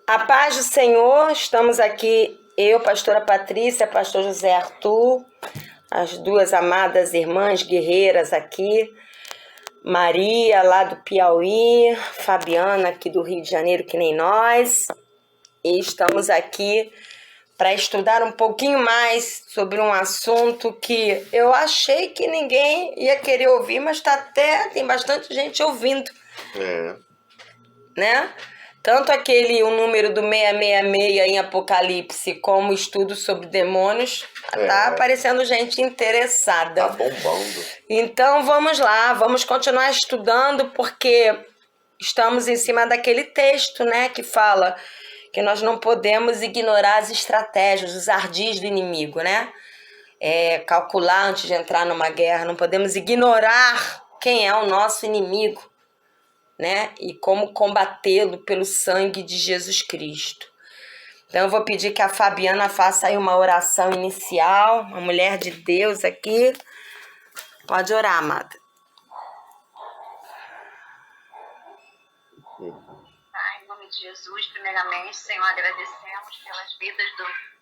A paz do Senhor, estamos aqui, eu, pastora Patrícia, pastor José Arthur, as duas amadas irmãs guerreiras aqui, Maria, lá do Piauí, Fabiana, aqui do Rio de Janeiro, que nem nós, e estamos aqui para estudar um pouquinho mais sobre um assunto que eu achei que ninguém ia querer ouvir, mas tem bastante gente ouvindo, né? Tanto o número do 666 em Apocalipse, como o estudo sobre demônios, tá aparecendo gente interessada. Tá bombando. Então vamos lá, vamos continuar estudando, porque estamos em cima daquele texto, né, que fala que nós não podemos ignorar as estratégias, os ardis do inimigo, né? Calcular antes de entrar numa guerra, não podemos ignorar quem é o nosso inimigo, né? E como combatê-lo pelo sangue de Jesus Cristo. Então eu vou pedir que a Fabiana faça aí uma oração inicial, uma mulher de Deus aqui. Pode orar, amada. Em nome de Jesus, primeiramente, Senhor, agradecemos pelas vidas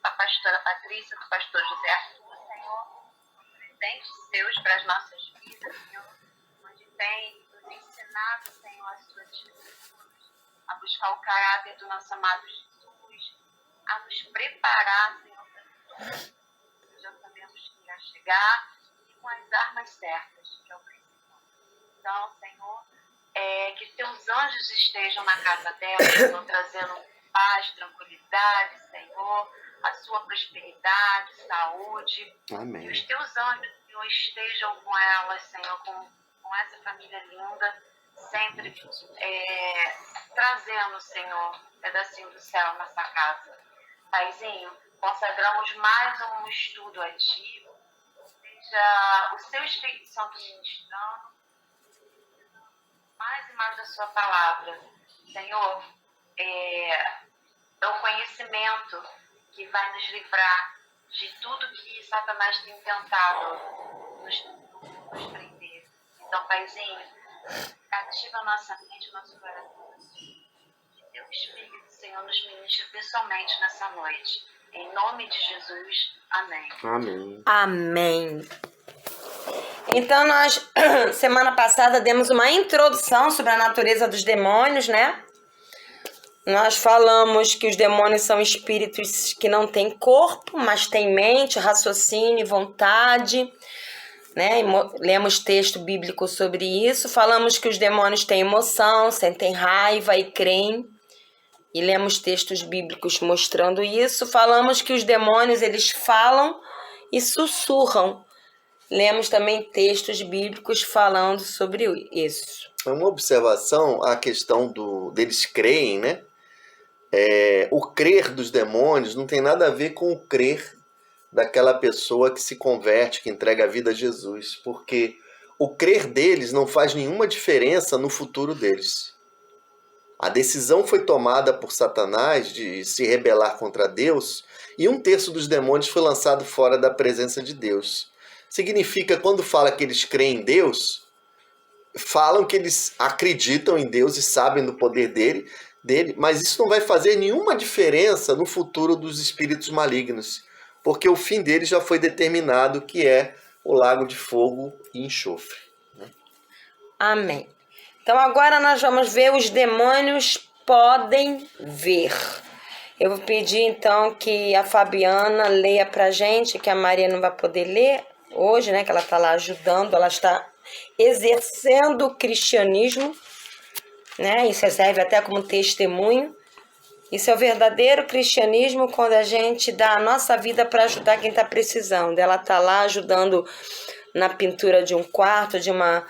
da pastora Patrícia, do pastor José Arthur, Senhor, presentes seus para as nossas vidas, Senhor, onde tem nos ensinado, Senhor, as suas escrituras, a buscar o caráter do nosso amado Jesus, a nos preparar, Senhor, para tudo que já sabemos que irá chegar e com as armas certas, que é o principal. Então, Senhor, que teus anjos estejam na casa dela, Senhor, trazendo paz, tranquilidade, Senhor, a sua prosperidade, saúde. Amém. Que os teus anjos, Senhor, estejam com elas, Senhor, com essa família linda, sempre trazendo, Senhor, um pedacinho do céu nessa casa. Paizinho, consagramos mais um estudo a Ti, seja o Seu Espírito Santo ministrando, mais e mais da sua palavra. Senhor, é o conhecimento que vai nos livrar de tudo que Satanás tem tentado nos prender. Então, Paizinho, ativa a nossa mente, nosso coração. Que teu Espírito, Senhor, nos ministre pessoalmente nessa noite. Em nome de Jesus, amém. Amém. Amém. Então nós, semana passada, demos uma introdução sobre a natureza dos demônios, né? Nós falamos que os demônios são espíritos que não têm corpo, mas têm mente, raciocínio e vontade, né? Lemos texto bíblico sobre isso. Falamos que os demônios têm emoção, sentem raiva e creem. E lemos textos bíblicos mostrando isso. Falamos que os demônios, eles falam e sussurram. Lemos também textos bíblicos falando sobre isso. Uma observação, a questão deles creem, né? O crer dos demônios não tem nada a ver com o crer daquela pessoa que se converte, que entrega a vida a Jesus, porque o crer deles não faz nenhuma diferença no futuro deles. A decisão foi tomada por Satanás de se rebelar contra Deus e 1/3 dos demônios foi lançado fora da presença de Deus. Significa, quando fala que eles creem em Deus, falam que eles acreditam em Deus e sabem do poder dele, mas isso não vai fazer nenhuma diferença no futuro dos espíritos malignos, porque o fim deles já foi determinado, que é o lago de fogo e enxofre. Amém. Então agora nós vamos ver os demônios podem ver. Eu vou pedir então que a Fabiana leia pra gente, que a Maria não vai poder ler hoje, né, que ela está lá ajudando, ela está exercendo o cristianismo, né, isso serve até como testemunho. Isso é o verdadeiro cristianismo, quando a gente dá a nossa vida para ajudar quem está precisando. Ela está lá ajudando na pintura de um quarto, de uma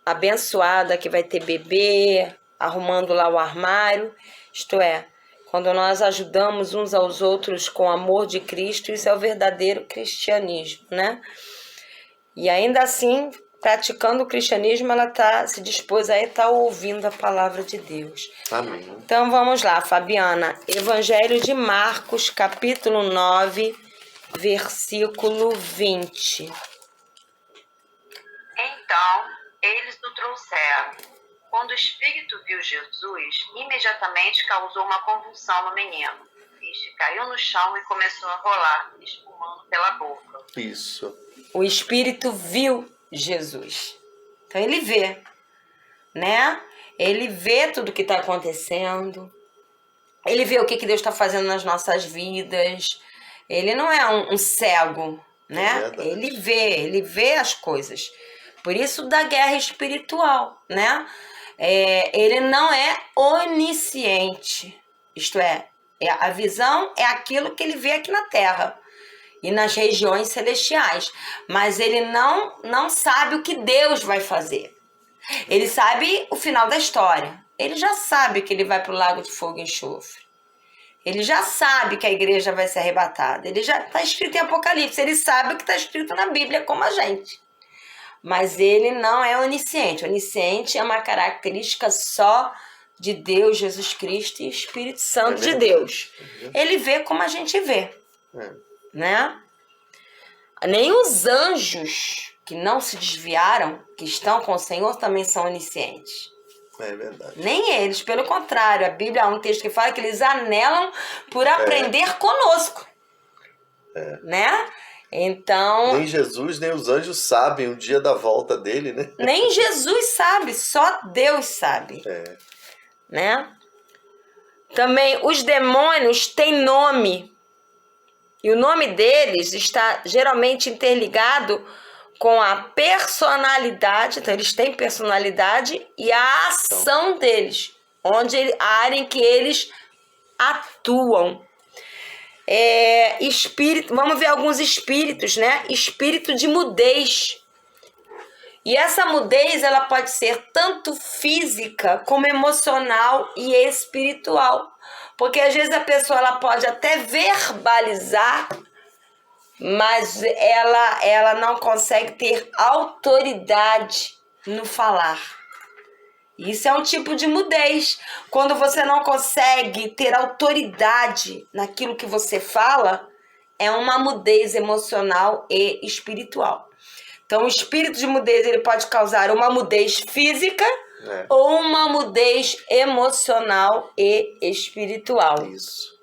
abençoada que vai ter bebê, arrumando lá o armário, isto é, quando nós ajudamos uns aos outros com o amor de Cristo, isso é o verdadeiro cristianismo, né? E ainda assim, praticando o cristianismo, ela se dispôs a estar ouvindo a palavra de Deus. Amém. Então vamos lá, Fabiana. Evangelho de Marcos, capítulo 9, versículo 20. Então, eles o trouxeram, Quando o espírito viu Jesus, imediatamente causou uma convulsão no menino. Este caiu no chão e começou a rolar, espumando pela boca. Isso. O espírito viu Jesus. Então ele vê, né? Ele vê tudo que está acontecendo. Ele vê o que Deus está fazendo nas nossas vidas. Ele não é um cego, né? Ele vê as coisas. Por isso da guerra espiritual, né? Ele não é onisciente. Isto é, a visão é aquilo que ele vê aqui na Terra e nas regiões celestiais. Mas ele não sabe o que Deus vai fazer. Ele sabe o final da história. Ele já sabe que ele vai para o lago de fogo e enxofre. Ele já sabe que a igreja vai ser arrebatada. Ele já está escrito em Apocalipse. Ele sabe o que está escrito na Bíblia, como a gente. Mas ele não é onisciente. Onisciente é uma característica só de Deus, Jesus Cristo e Espírito Santo de Deus. Ele vê como a gente vê. Né? Nem os anjos que não se desviaram, que estão com o Senhor, também são oniscientes. É verdade. Nem eles, pelo contrário. A Bíblia há um texto que fala que eles anelam por aprender conosco. Né? Então... Nem Jesus, nem os anjos sabem o dia da volta dele, né? Nem Jesus sabe, só Deus sabe. Né? Também os demônios têm nome. E o nome deles está geralmente interligado com a personalidade. Então, eles têm personalidade e a ação deles. A área em que eles atuam. Espírito, vamos ver alguns espíritos, né? Espírito de mudez. E essa mudez, ela pode ser tanto física como emocional e espiritual. Porque às vezes a pessoa ela pode até verbalizar, mas ela não consegue ter autoridade no falar. Isso é um tipo de mudez. Quando você não consegue ter autoridade naquilo que você fala, é uma mudez emocional e espiritual. Então, o espírito de mudez ele pode causar uma mudez física ou uma mudez emocional e espiritual. Isso.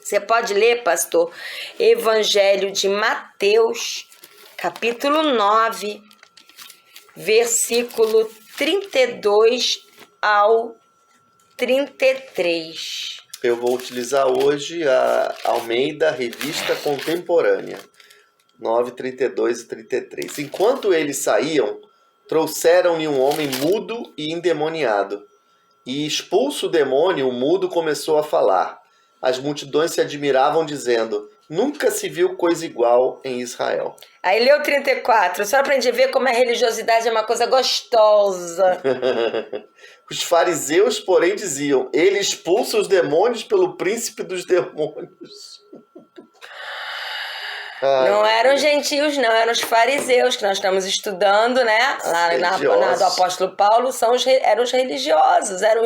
Você pode ler, pastor, Evangelho de Mateus, capítulo 9, versículo 32 ao 33. Eu vou utilizar hoje a Almeida Revista Contemporânea, 9, 32 e 33. Enquanto eles saíam, trouxeram-lhe um homem mudo e endemoniado. E expulso o demônio, o mudo começou a falar. As multidões se admiravam, dizendo: nunca se viu coisa igual em Israel. Aí leu 34, só pra gente ver como a religiosidade é uma coisa gostosa. Os fariseus, porém, diziam: ele expulsa os demônios pelo príncipe dos demônios. Não eram gentios, não, eram os fariseus que nós estamos estudando, né? Lá do apóstolo Paulo, eram os religiosos, eram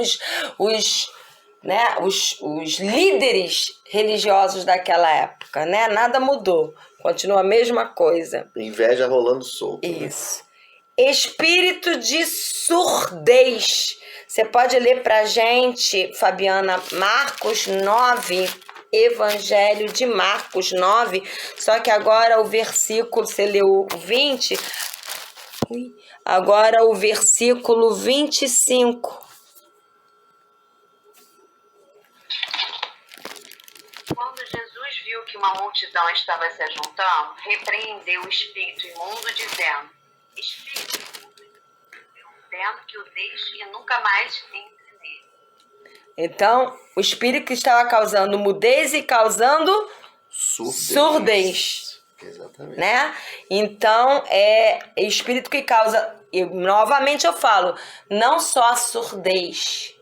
os líderes religiosos daquela época, né? Nada mudou, continua a mesma coisa. Inveja rolando solto. Isso. Né? Espírito de surdez. Você pode ler pra gente, Fabiana, Marcos 9, Evangelho de Marcos 9, só que agora o versículo, você leu o 20, agora o versículo 25. Quando Jesus viu que uma multidão estava se ajuntando, repreendeu o espírito imundo, dizendo: espírito imundo, eu ordeno que o deixe e nunca mais entre nele. Então, o espírito que estava causando mudez e causando surdez. Exatamente. Né? Então, é espírito que causa, e novamente eu falo, não só a surdez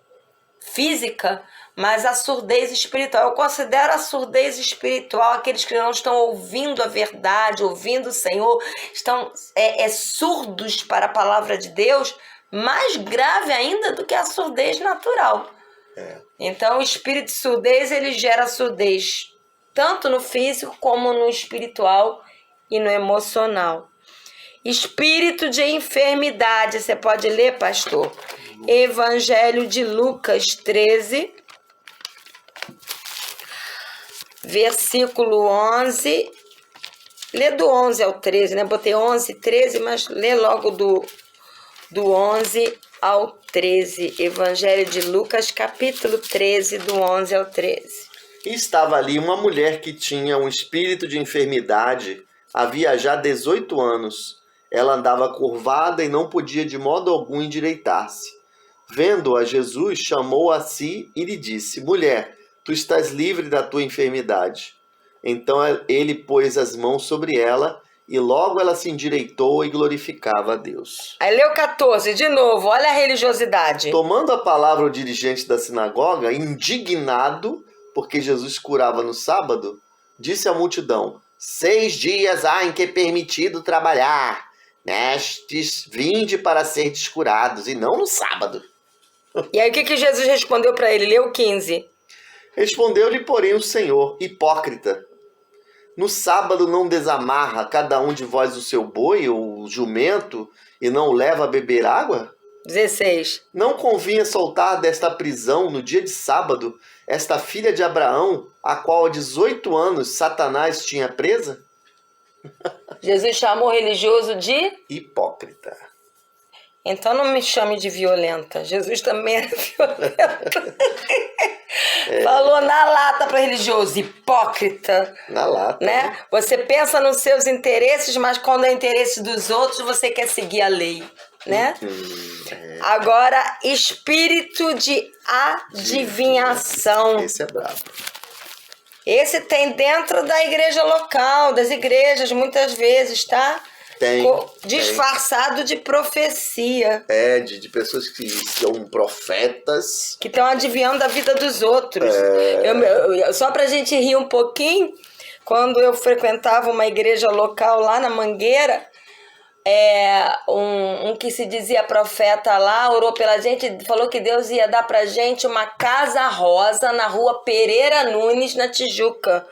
física, mas a surdez espiritual. Eu considero a surdez espiritual aqueles que não estão ouvindo a verdade, ouvindo o Senhor, estão surdos para a palavra de Deus, mais grave ainda do que a surdez natural. Então, o espírito de surdez, ele gera surdez tanto no físico como no espiritual e no emocional. Espírito de enfermidade, você pode ler, pastor? Evangelho de Lucas 13, versículo 11. Lê do 11 ao 13, né? Botei 11, 13, mas lê logo do 11 ao 13. Evangelho de Lucas, capítulo 13, do 11 ao 13. E estava ali uma mulher que tinha um espírito de enfermidade, havia já 18 anos. Ela andava curvada e não podia de modo algum endireitar-se. Vendo-a, Jesus chamou a si e lhe disse: Mulher, tu estás livre da tua enfermidade. Então ele pôs as mãos sobre ela e logo ela se endireitou e glorificava a Deus. Aí leu 14, de novo, olha a religiosidade. Tomando a palavra o dirigente da sinagoga, indignado, porque Jesus curava no sábado, disse à multidão: 6 dias há em que é permitido trabalhar. Nestes, vinde para serdes curados, e não no sábado. E aí o que Jesus respondeu para ele? Leu 15. Respondeu-lhe, porém, o Senhor: hipócrita, no sábado não desamarra cada um de vós o seu boi ou o jumento e não o leva a beber água? 16. Não convinha soltar desta prisão no dia de sábado esta filha de Abraão, a qual há 18 anos Satanás tinha presa? Jesus chamou o religioso de... Hipócrita. Então não me chame de violenta. Jesus também era violento. Falou na lata para religioso, hipócrita. Na lata. Né? Você pensa nos seus interesses, mas quando é interesse dos outros, você quer seguir a lei. Né? Agora, espírito de adivinhação. Esse é brabo. Esse tem dentro da igreja local, das igrejas, muitas vezes, tá? Tem. Disfarçado de profecia. De pessoas que são profetas. Que estão adivinhando a vida dos outros. Só pra gente rir um pouquinho, quando eu frequentava uma igreja local lá na Mangueira, um que se dizia profeta lá, orou pela gente, falou que Deus ia dar pra gente uma casa rosa na rua Pereira Nunes, na Tijuca.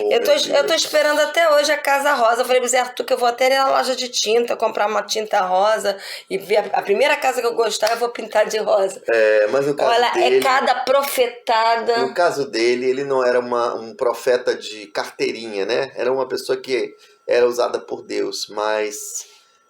Eu tô esperando até hoje a casa rosa. Eu falei pro Zé Arthur que eu vou até ir na loja de tinta, comprar uma tinta rosa e ver a primeira casa que eu gostar, eu vou pintar de rosa. Mas no caso olha, dele, cada profetada. No caso dele, ele não era um profeta de carteirinha, né? Era uma pessoa que era usada por Deus, mas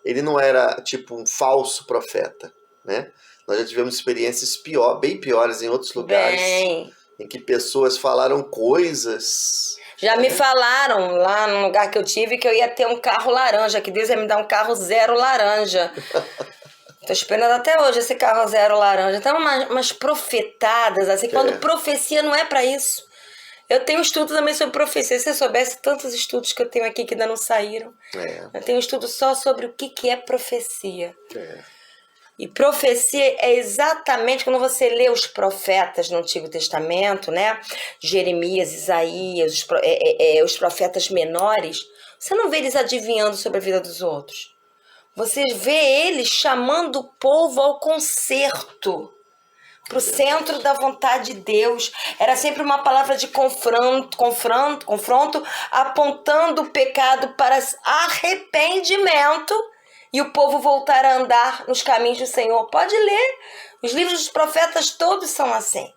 ele não era tipo um falso profeta, né? Nós já tivemos experiências bem piores em outros lugares, em que pessoas falaram coisas. Já me falaram lá no lugar que eu tive que eu ia ter um carro laranja, que Deus ia me dar um carro 0 laranja. Tô esperando até hoje esse carro 0 laranja. Então, umas profetadas, assim, quando profecia não é pra isso. Eu tenho estudo também sobre profecia. Se você soubesse tantos estudos que eu tenho aqui que ainda não saíram. Eu tenho um estudo só sobre o que é profecia. E profecia é exatamente quando você lê os profetas no Antigo Testamento, né? Jeremias, Isaías, os profetas menores. Você não vê eles adivinhando sobre a vida dos outros. Você vê eles chamando o povo ao conserto, para o centro da vontade de Deus. Era sempre uma palavra de confronto, apontando o pecado para arrependimento e o povo voltar a andar nos caminhos do Senhor. Pode ler. Os livros dos profetas todos são assim.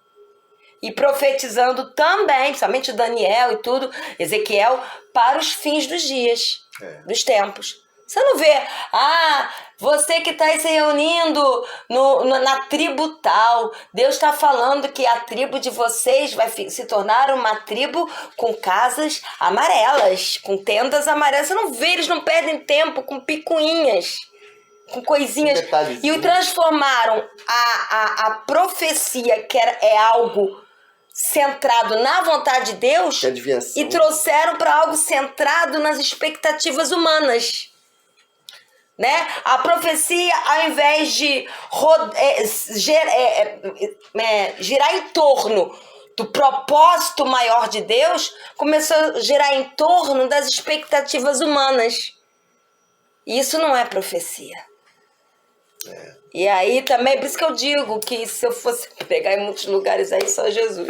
E profetizando também, principalmente Daniel e tudo, Ezequiel, para os fins dos dias, dos tempos. Você não vê, você que está aí se reunindo na tribo tal, Deus está falando que a tribo de vocês vai se tornar uma tribo com casas amarelas, com tendas amarelas. Você não vê, eles não perdem tempo com picuinhas, com coisinhas. E o transformaram a profecia, que é algo centrado na vontade de Deus, e trouxeram para algo centrado nas expectativas humanas. Né? A profecia, ao invés de girar em torno do propósito maior de Deus, começou a girar em torno das expectativas humanas. E isso não é profecia. E aí também, por isso que eu digo que se eu fosse pregar em muitos lugares aí, só Jesus.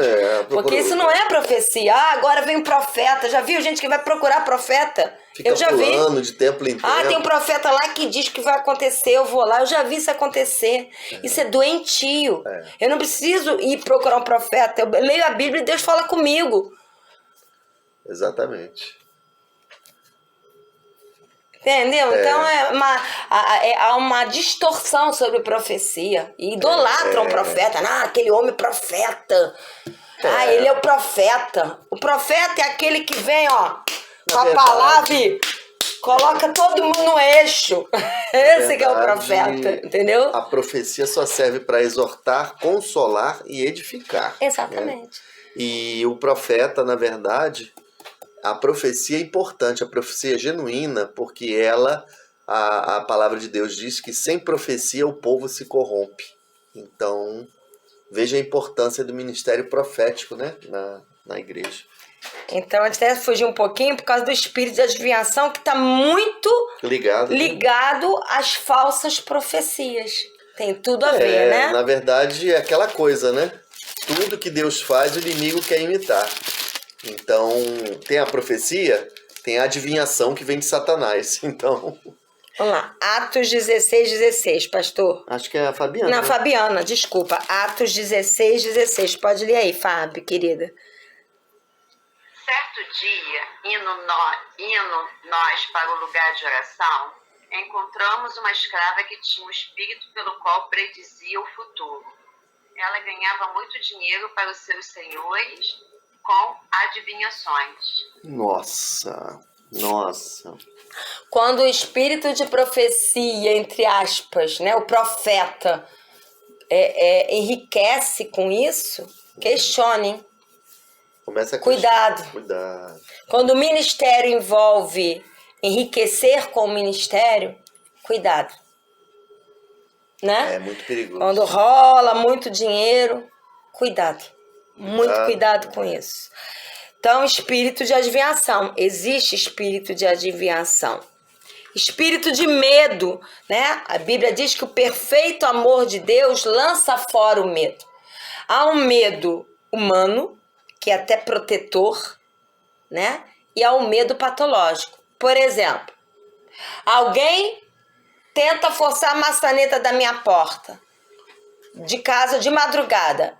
Porque isso não é profecia. Ah, agora vem um profeta. Já viu gente que vai procurar profeta? Fica Eu já vi. pulando de templo em templo. Ah, tem um profeta lá que diz que vai acontecer, eu vou lá. Eu já vi isso acontecer. Isso é doentio. Eu não preciso ir procurar um profeta. Eu leio a Bíblia e Deus fala comigo. Exatamente. Entendeu? Então há uma distorção sobre profecia. E idolatram o profeta. Ah, aquele homem profeta. Ah, ele é o profeta. O profeta é aquele que vem, ó, com a palavra e coloca todo mundo no eixo. Esse que é o profeta, entendeu? A profecia só serve para exortar, consolar e edificar. Exatamente. Né? E o profeta, na verdade, a profecia é importante, a profecia é genuína, porque a palavra de Deus diz que sem profecia o povo se corrompe. Então, veja a importância do ministério profético, né, na igreja. Então, a gente até fugir um pouquinho por causa do espírito de adivinhação, que está muito ligado às falsas profecias. Tem tudo a ver, né? Na verdade, é aquela coisa, né? Tudo que Deus faz, o inimigo quer imitar. Então, tem a profecia, tem a adivinhação que vem de Satanás. Então... Vamos lá. Atos 16, pastor. Acho que é a Fabiana. Não, né? Fabiana, desculpa. Atos 16. Pode ler aí, Fábio, querida. Certo dia, indo nós para o lugar de oração, encontramos uma escrava que tinha um espírito pelo qual predizia o futuro. Ela ganhava muito dinheiro para os seus senhores com adivinhações. Nossa. Quando o espírito de profecia, entre aspas, né, o profeta, enriquece com isso, questionem. Começa a Cuidado. Cuidado. Quando o ministério envolve enriquecer com o ministério, cuidado. Né? É muito perigoso. Quando rola muito dinheiro, cuidado. Muito cuidado com isso. Então, espírito de adivinhação. Existe espírito de adivinhação. Espírito de medo, né? A Bíblia diz que o perfeito amor de Deus lança fora o medo. Há um medo humano, que é até protetor, né? E há um medo patológico. Por exemplo, alguém tenta forçar a maçaneta da minha porta de casa de madrugada.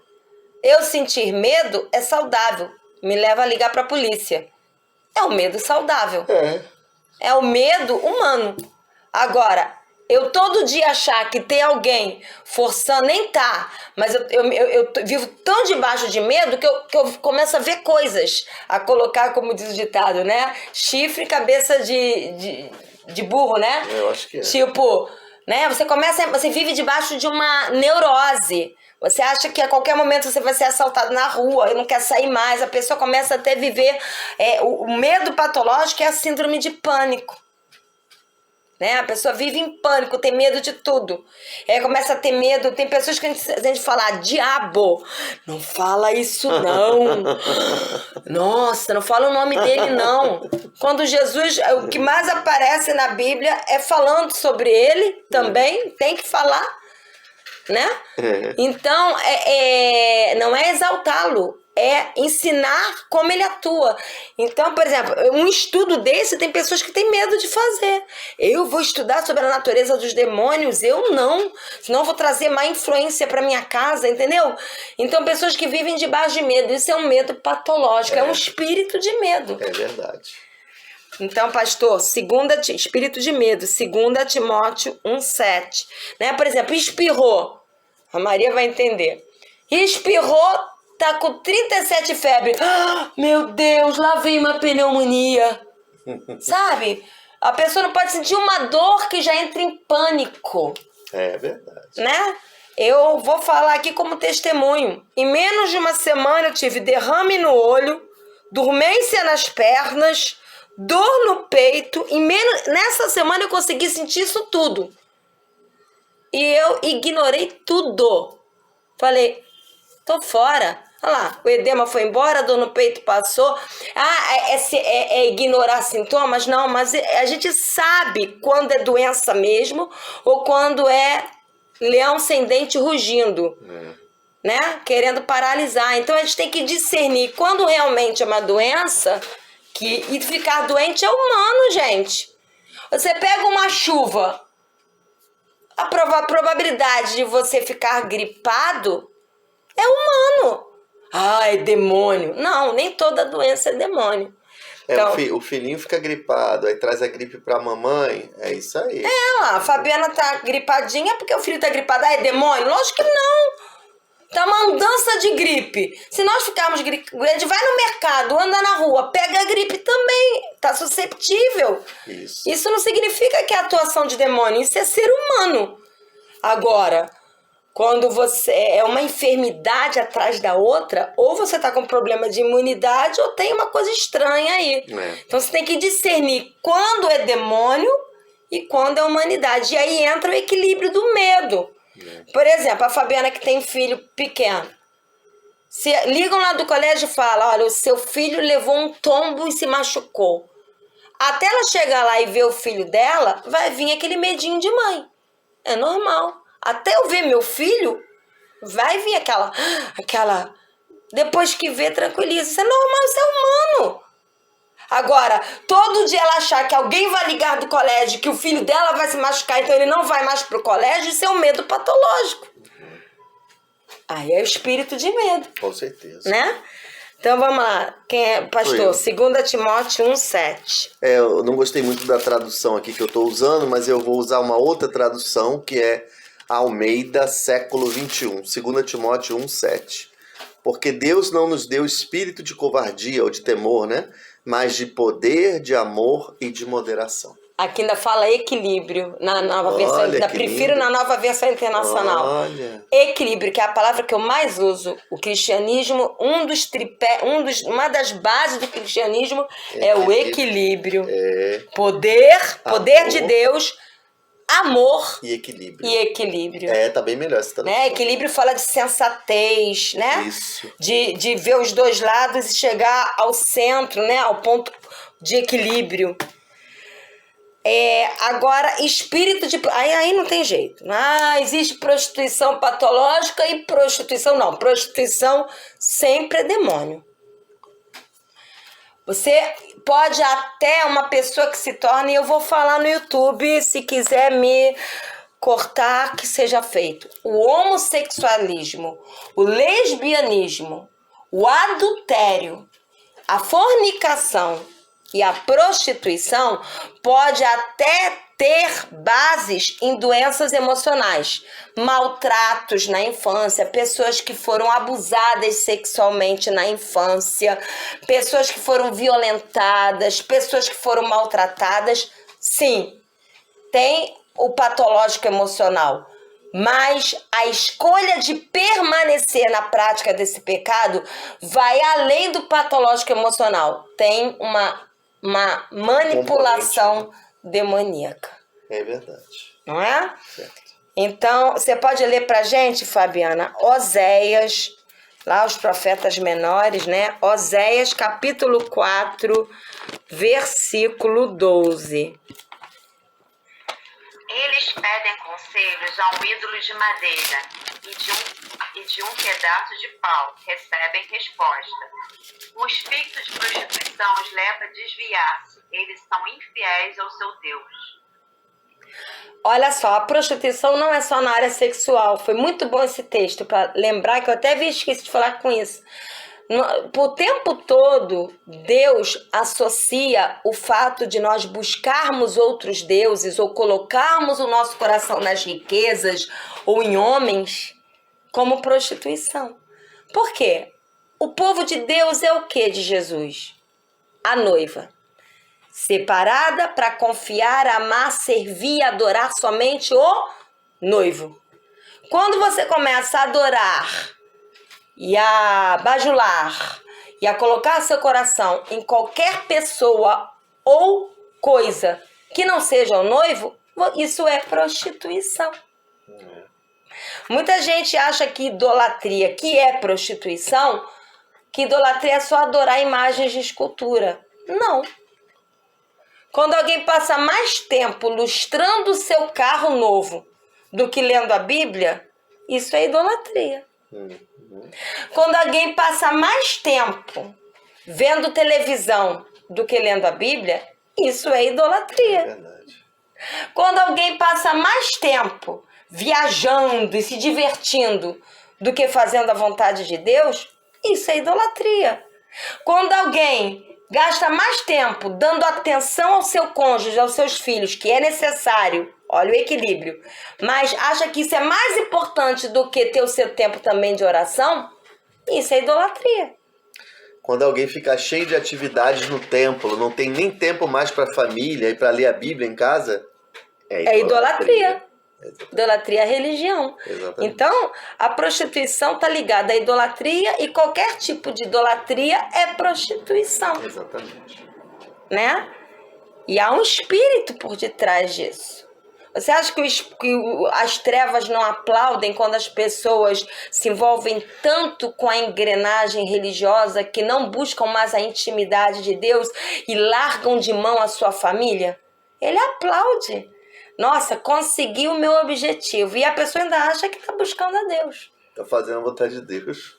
Eu sentir medo é saudável. Me leva a ligar para a polícia. É um medo saudável. É o medo humano. Agora, eu todo dia achar que tem alguém forçando, nem tá, mas eu vivo tão debaixo de medo que eu começo a ver coisas, a colocar, como diz o ditado, né? Chifre, cabeça de burro, né? Eu acho que é. Tipo, né? Você vive debaixo de uma neurose. Você acha que a qualquer momento você vai ser assaltado na rua e não quer sair mais. A pessoa começa até a viver... o medo patológico é a síndrome de pânico. Né? A pessoa vive em pânico, tem medo de tudo. Aí começa a ter medo. Tem pessoas que a gente fala, diabo, não fala isso não. Nossa, não fala o nome dele não. Quando Jesus, o que mais aparece na Bíblia é falando sobre ele também, tem que falar. Né? Então, não é exaltá-lo, é ensinar como ele atua. Então, por exemplo, um estudo desse tem pessoas que têm medo de fazer. Eu vou estudar sobre a natureza dos demônios? Eu não. Senão eu vou trazer má influência para minha casa, entendeu? Então, pessoas que vivem debaixo de medo, isso é um medo patológico, é um espírito de medo. É verdade. Então, pastor, espírito de medo, 2 Timóteo 1,7. Né? Por exemplo, espirrou. A Maria vai entender. Espirrou, tá com 37 febre. Ah, meu Deus, lá vem uma pneumonia. Sabe? A pessoa não pode sentir uma dor que já entra em pânico. É verdade. Né? Eu vou falar aqui como testemunho. Em menos de uma semana eu tive derrame no olho, dormência nas pernas, dor no peito. Nessa semana eu consegui sentir isso tudo. E eu ignorei tudo. Falei, tô fora. Olha lá, o edema foi embora, a dor no peito passou. É ignorar sintomas? Não, mas a gente sabe quando é doença mesmo ou quando é leão sem dente rugindo, né? Querendo paralisar. Então a gente tem que discernir quando realmente é uma doença, e ficar doente é humano, gente. Você pega uma chuva, a probabilidade de você ficar gripado é humano. Ah, é demônio. Não, nem toda doença é demônio. Então, o filhinho fica gripado, aí traz a gripe pra mamãe, é isso aí. a Fabiana tá gripadinha porque o filho tá gripado. Ah, é demônio? Lógico que não. Tá uma andança de gripe. Se nós ficarmos gripados, a gente vai no mercado, anda na rua, pega a gripe também. Tá susceptível. Isso não significa que é atuação de demônio, isso é ser humano. Agora, quando você é uma enfermidade atrás da outra, ou você tá com problema de imunidade ou tem uma coisa estranha aí. Então você tem que discernir quando é demônio e quando é humanidade. E aí entra o equilíbrio do medo. Por exemplo, a Fabiana que tem filho pequeno. Se ligam lá do colégio e falam, olha, o seu filho levou um tombo e se machucou. Até ela chegar lá e ver o filho dela, vai vir aquele medinho de mãe. É normal. Até eu ver meu filho, vai vir aquela... Depois que vê, tranquiliza. Isso é normal, isso é humano. Agora, todo dia ela achar que alguém vai ligar do colégio, que o filho dela vai se machucar, então ele não vai mais pro colégio, isso é um medo patológico. Aí é o espírito de medo. Com certeza. Né? Então vamos lá. Quem é pastor? 2 Timóteo 1,7. Eu não gostei muito da tradução aqui que eu estou usando, mas eu vou usar uma outra tradução que é Almeida, século 21. 2 Timóteo 1,7. Porque Deus não nos deu espírito de covardia ou de temor, né? Mas de poder, de amor e de moderação. Aqui ainda fala equilíbrio na nova versão. Ainda prefiro na nova versão internacional. Olha. Equilíbrio, que é a palavra que eu mais uso. O cristianismo, uma das bases do cristianismo é o equilíbrio. Poder de Deus, amor e equilíbrio. Tá bem melhor essa tradução. Né? Equilíbrio fala de sensatez, né? Isso. De ver os dois lados e chegar ao centro, né? Ao ponto de equilíbrio. Agora, espírito de... Aí não tem jeito. Existe prostituição patológica e prostituição não. Prostituição sempre é demônio. Você pode até uma pessoa que se torna, e eu vou falar no YouTube, se quiser me cortar, que seja feito. O homossexualismo, o lesbianismo, o adultério, a fornicação e a prostituição pode até ter bases em doenças emocionais, maltratos na infância, pessoas que foram abusadas sexualmente na infância, pessoas que foram violentadas, pessoas que foram maltratadas. Sim, tem o patológico emocional, mas a escolha de permanecer na prática desse pecado vai além do patológico emocional. Tem uma manipulação demoníaca. É verdade. Não é? Certo. Então, você pode ler pra gente, Fabiana, Oséias, lá os profetas menores, né? Oséias, capítulo 4, versículo 12. Eles pedem conselhos a um ídolo de madeira e de um pedaço de pau recebem resposta. O espírito de prostituição os leva a desviar-se. Eles são infiéis ao seu Deus. Olha só, a prostituição não é só na área sexual. Foi muito bom esse texto, para lembrar que eu até havia esquecido de falar com isso. O tempo todo, Deus associa o fato de nós buscarmos outros deuses ou colocarmos o nosso coração nas riquezas ou em homens como prostituição. Por quê? O povo de Deus é o que de Jesus? A noiva. Separada para confiar, amar, servir e adorar somente o noivo. Quando você começa a adorar e a bajular e a colocar seu coração em qualquer pessoa ou coisa que não seja o noivo, isso é prostituição. Muita gente acha que idolatria, que é prostituição, que idolatria é só adorar imagens de escultura. Não. Quando alguém passa mais tempo lustrando o seu carro novo do que lendo a Bíblia, isso é idolatria. Quando alguém passa mais tempo vendo televisão do que lendo a Bíblia, isso é idolatria. É verdade. Quando alguém passa mais tempo viajando e se divertindo do que fazendo a vontade de Deus, isso é idolatria. Quando alguém gasta mais tempo dando atenção ao seu cônjuge, aos seus filhos, que é necessário, olha o equilíbrio, mas acha que isso é mais importante do que ter o seu tempo também de oração, isso é idolatria. Quando alguém fica cheio de atividades no templo, não tem nem tempo mais para a família e para ler a Bíblia em casa, é idolatria. Exatamente. Idolatria é religião. Exatamente. Então, a prostituição está ligada à idolatria e qualquer tipo de idolatria é prostituição, Exatamente. né? E há um espírito por detrás disso. Você acha que as trevas não aplaudem quando as pessoas se envolvem tanto com a engrenagem religiosa que não buscam mais a intimidade de Deus e largam de mão a sua família? Ele aplaude. Nossa, consegui o meu objetivo. E a pessoa ainda acha que está buscando a Deus. Está fazendo a vontade de Deus.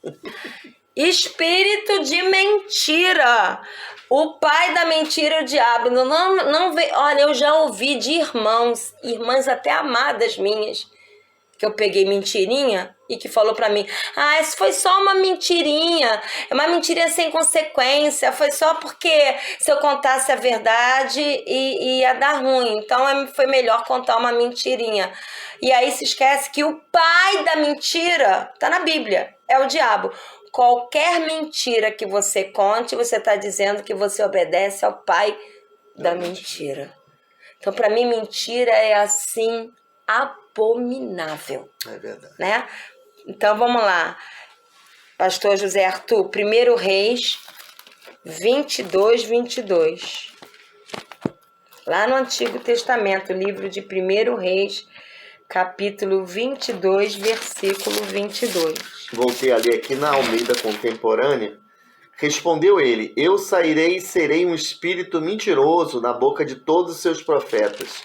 Espírito de mentira. O pai da mentira é o diabo. Não vê. Olha, eu já ouvi de irmãs até amadas minhas, que eu peguei mentirinha e que falou pra mim: ah, isso foi só uma mentirinha, é uma mentirinha sem consequência, foi só porque se eu contasse a verdade ia dar ruim, então foi melhor contar uma mentirinha. E aí se esquece que o pai da mentira tá na Bíblia, é o diabo. Qualquer mentira que você conte, você está dizendo que você obedece ao pai da mentira. Então, para mim, mentira é assim abominável. É verdade. Né? Então, vamos lá. Pastor José Arthur, 1 Reis 22. Lá no Antigo Testamento, livro de 1 Reis, capítulo 22, versículo 22. Voltei a ler aqui na Almeida Contemporânea. Respondeu ele: eu sairei e serei um espírito mentiroso na boca de todos os seus profetas.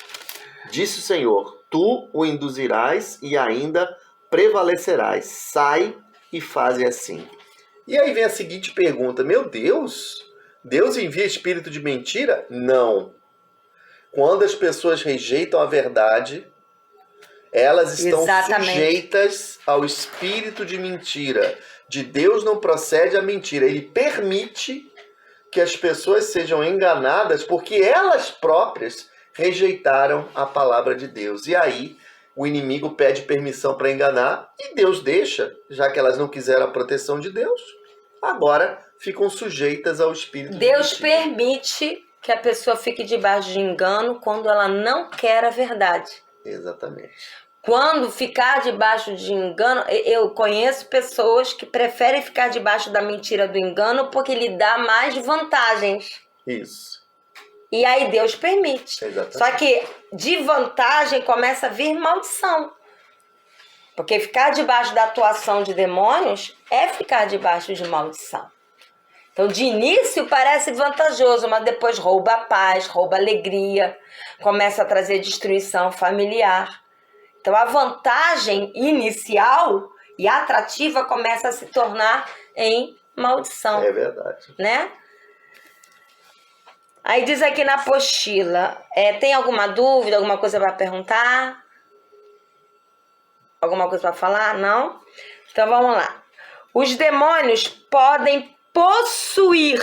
Disse o Senhor: tu o induzirás e ainda prevalecerás. Sai e faze assim. E aí vem a seguinte pergunta: meu Deus, Deus envia espírito de mentira? Não. Quando as pessoas rejeitam a verdade, elas estão sujeitas ao espírito de mentira. De Deus não procede a mentira. Ele permite que as pessoas sejam enganadas porque elas próprias rejeitaram a palavra de Deus. E aí o inimigo pede permissão para enganar e Deus deixa, já que elas não quiseram a proteção de Deus, agora ficam sujeitas ao espírito de mentira. Deus permite que a pessoa fique debaixo de engano quando ela não quer a verdade. Exatamente. Quando ficar debaixo de engano, eu conheço pessoas que preferem ficar debaixo da mentira do engano porque lhe dá mais vantagens. Isso. E aí Deus permite. Exatamente. Só que de vantagem começa a vir maldição. Porque ficar debaixo da atuação de demônios é ficar debaixo de maldição. Então, de início parece vantajoso, mas depois rouba a paz, rouba a alegria, começa a trazer destruição familiar. Então, a vantagem inicial e atrativa começa a se tornar em maldição. É verdade. Né? Aí diz aqui na apostila, tem alguma dúvida, alguma coisa para perguntar? Alguma coisa para falar? Não? Então, vamos lá. Os demônios podem possuir.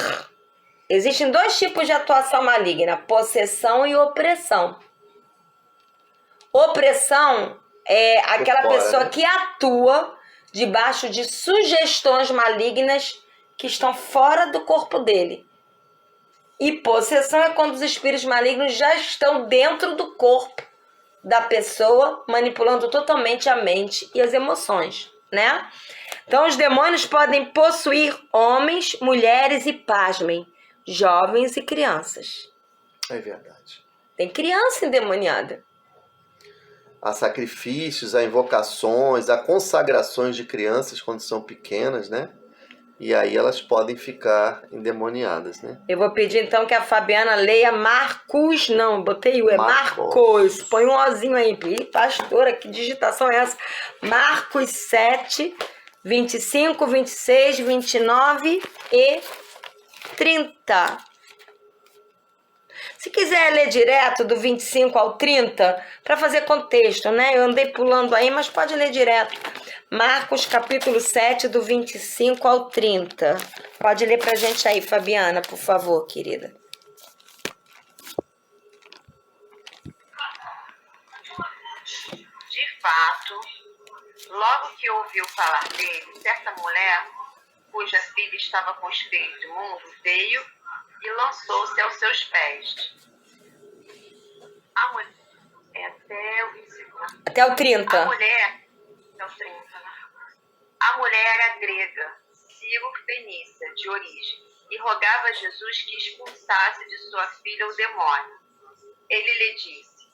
Existem 2 tipos de atuação maligna, possessão e opressão. Opressão é aquela pessoa que atua debaixo de sugestões malignas que estão fora do corpo dele. E possessão é quando os espíritos malignos já estão dentro do corpo da pessoa, manipulando totalmente a mente e as emoções, né? Então, os demônios podem possuir homens, mulheres e, pasmem, jovens e crianças. É verdade. Tem criança endemoniada. Há sacrifícios, há invocações, há consagrações de crianças quando são pequenas, né? E aí elas podem ficar endemoniadas, né? Eu vou pedir então que a Fabiana leia Marcos, não, botei o, é Marcos. Marcos. Põe um ozinho aí. Ih, pastora, que digitação é essa? Marcos 7, 25, 26, 29 e 30. Se quiser ler direto do 25 ao 30, para fazer contexto, né? Eu andei pulando aí, mas pode ler direto. Marcos, capítulo 7, do 25 ao 30. Pode ler pra gente aí, Fabiana, por favor, querida. De fato, logo que ouviu falar dele, certa mulher, cuja filha estava com espírito imundo, veio e lançou-se aos seus pés. A mulher, até o 25, né? Até o 30. A mulher, até o 30, né? A mulher era grega, Sírio-fenícia, de origem, e rogava a Jesus que expulsasse de sua filha o demônio. Ele lhe disse: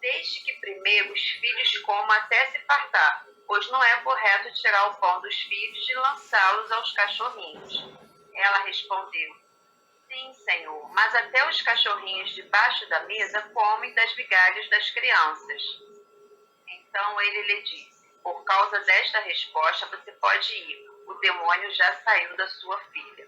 deixe que primeiro os filhos comam até se fartar, pois não é correto tirar o pão dos filhos e lançá-los aos cachorrinhos. Ela respondeu: sim, Senhor, mas até os cachorrinhos debaixo da mesa comem das migalhas das crianças. Então ele lhe disse: por causa desta resposta você pode ir, o demônio já saiu da sua filha.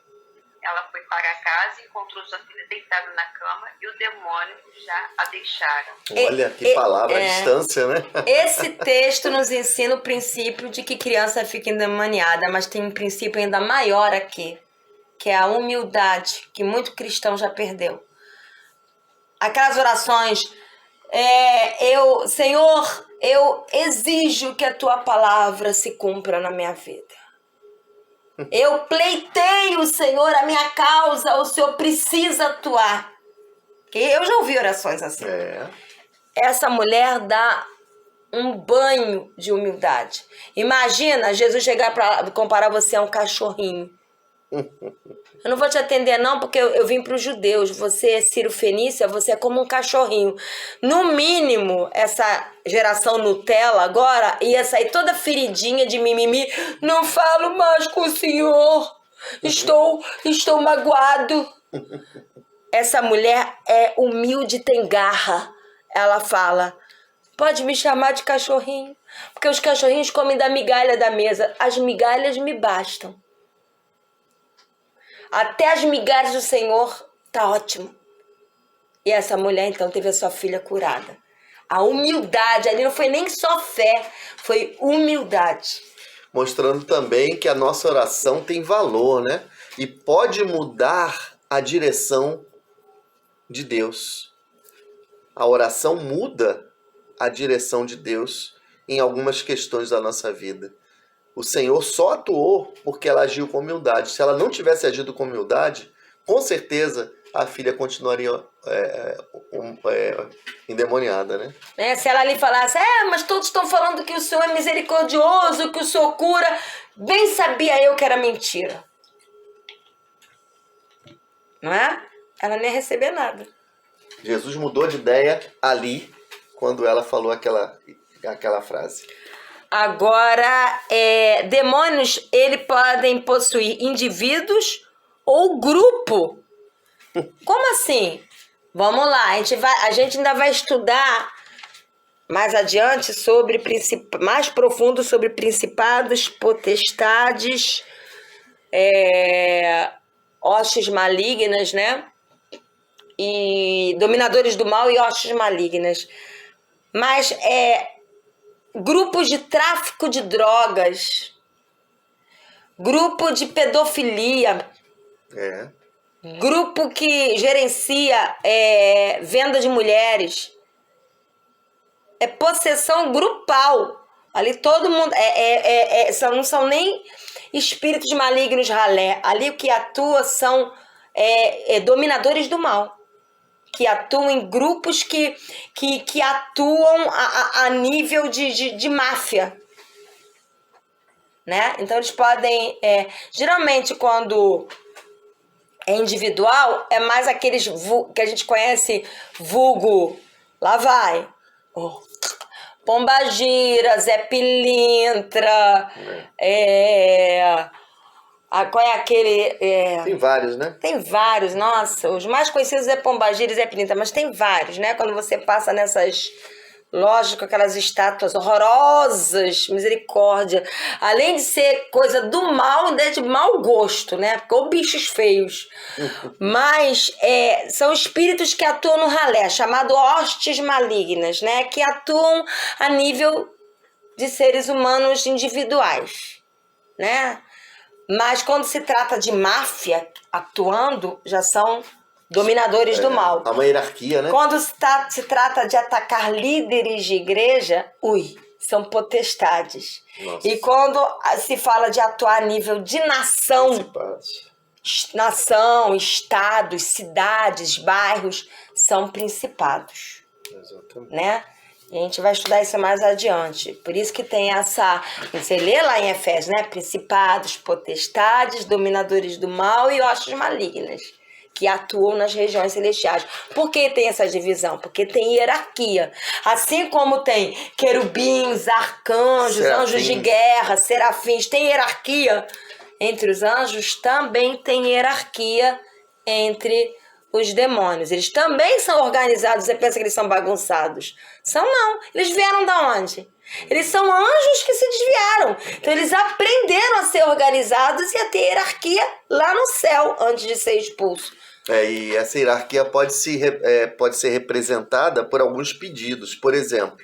Ela foi para casa e encontrou sua filha deitada na cama e o demônio já a deixara. Olha que palavra, a distância, né? Esse texto nos ensina o princípio de que criança fica endemoniada, mas tem um princípio ainda maior aqui, que é a humildade, que muito cristão já perdeu. Aquelas orações, Senhor, eu exijo que a tua palavra se cumpra na minha vida. Eu pleiteio, Senhor, a minha causa, o Senhor precisa atuar. Porque eu já ouvi orações assim. Essa mulher dá um banho de humildade. Imagina Jesus chegar para comparar você a um cachorrinho. Eu não vou te atender não, porque eu vim para os judeus. Você é Sírio-fenícia, você é como um cachorrinho. No mínimo, essa geração Nutella agora ia sair toda feridinha de mimimi. Não falo mais com o senhor. Estou magoado. Essa mulher é humilde e tem garra. Ela fala: pode me chamar de cachorrinho, porque os cachorrinhos comem da migalha da mesa. As migalhas me bastam. Até as migalhas do Senhor tá ótimo. E essa mulher então teve a sua filha curada. A humildade, ali não foi nem só fé, foi humildade. Mostrando também que a nossa oração tem valor, né? E pode mudar a direção de Deus. A oração muda a direção de Deus em algumas questões da nossa vida. O Senhor só atuou porque ela agiu com humildade. Se ela não tivesse agido com humildade, com certeza a filha continuaria endemoniada, né? Se ela ali falasse: mas todos estão falando que o Senhor é misericordioso, que o Senhor cura, bem sabia eu que era mentira. Não é? Ela nem ia receber nada. Jesus mudou de ideia ali, quando ela falou aquela frase. Agora, demônios, podem possuir indivíduos ou grupo. Como assim? Vamos lá, a gente ainda vai estudar mais adiante mais profundo sobre principados, potestades, hostes malignas, né? E dominadores do mal e hostes malignas. Mas grupos de tráfico de drogas, grupo de pedofilia, grupo que gerencia venda de mulheres, possessão grupal. Ali todo mundo não são nem espíritos malignos ralé. Ali o que atua são dominadores do mal, que atuam em grupos que atuam a nível de máfia, né? Então eles podem, geralmente quando é individual, é mais aqueles que a gente conhece, vulgo, lá vai, Pombagira, Zé Pilintra, Qual é aquele... Tem vários, né? Tem vários, nossa. Os mais conhecidos é Pombagira e Zé Pilintra, mas tem vários, né? Quando você passa nessas lojas com aquelas estátuas horrorosas, misericórdia. Além de ser coisa do mal, ainda é de mau gosto, né? Ou bichos feios. Mas são espíritos que atuam no ralé, chamado hostes malignas, né? Que atuam a nível de seres humanos individuais, né? Mas quando se trata de máfia atuando, já são dominadores do mal. Há uma hierarquia, né? Quando se trata de atacar líderes de igreja, são potestades. Nossa. E quando se fala de atuar a nível de nação, estados, cidades, bairros, são principados. Exatamente. Né? E a gente vai estudar isso mais adiante. Por isso que tem essa... Você lê lá em Efésios, né? Principados, potestades, dominadores do mal e hostes malignas, que atuam nas regiões celestiais. Por que tem essa divisão? Porque tem hierarquia. Assim como tem querubins, arcanjos, Serafins. anjos de guerra, serafins, tem hierarquia entre os anjos, também tem hierarquia entre os demônios. Eles também são organizados. Você pensa que eles são bagunçados? São não. Eles vieram da onde? Eles são anjos que se desviaram. Então eles aprenderam a ser organizados e a ter hierarquia lá no céu antes de ser expulso. E essa hierarquia pode ser representada por alguns pedidos. Por exemplo,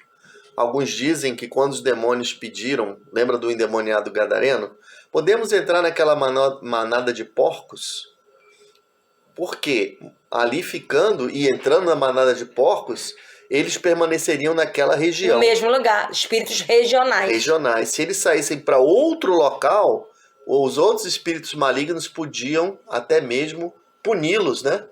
alguns dizem que quando os demônios pediram, lembra do endemoniado gadareno? Podemos entrar naquela manada de porcos? Porque ali ficando e entrando na manada de porcos, eles permaneceriam naquela região. No mesmo lugar, espíritos regionais. Regionais. Se eles saíssem para outro local, os outros espíritos malignos podiam até mesmo puni-los, né?